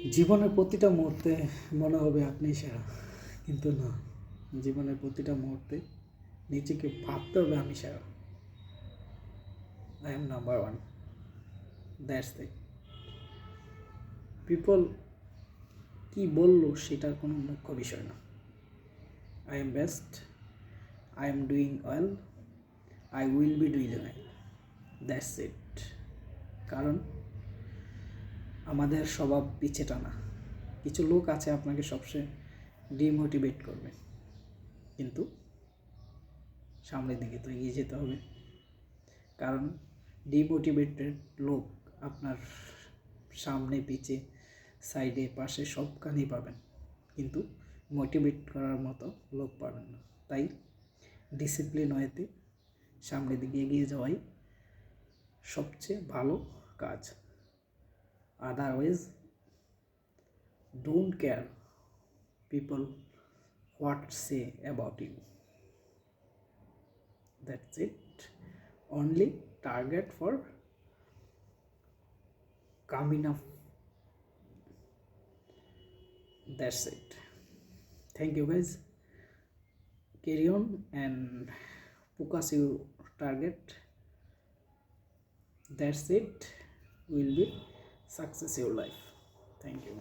জীবনের প্রতিটা মুহূর্তে মনে হবে আপনি সেরা, কিন্তু না, জীবনের প্রতিটা মুহূর্তে নিজেকে ভাবতে হবে আমি সেরা। I am number one, that's it. People কি বললো সেটার কোনো মুখ্য বিষয় না। I am best, I am doing well, I will be doing well, that's it. কারণ আমাদের স্বভাব পিছে টানা। কিছু লোক আছে আপনাকে সবসময় ডিমোটিভেট করবে, কিন্তু সামনের দিকে তো এগিয়ে যেতে হবে। কারণ ডিমোটিভেটেড লোক আপনার সামনে পিছে সাইডে পাশে সবখানেই পাবেন, কিন্তু মোটিভেট করার মতো লোক পাবেন না। তাই ডিসিপ্লিন ওয়েতে সামনের দিকে এগিয়ে যাওয়াই সবচেয়ে ভালো কাজ। Otherwise don't care people what say about you. That's it. Only target for coming up. That's it. Thank you guys. Carry on and focus your target. That's it. Will be success your life. Thank you.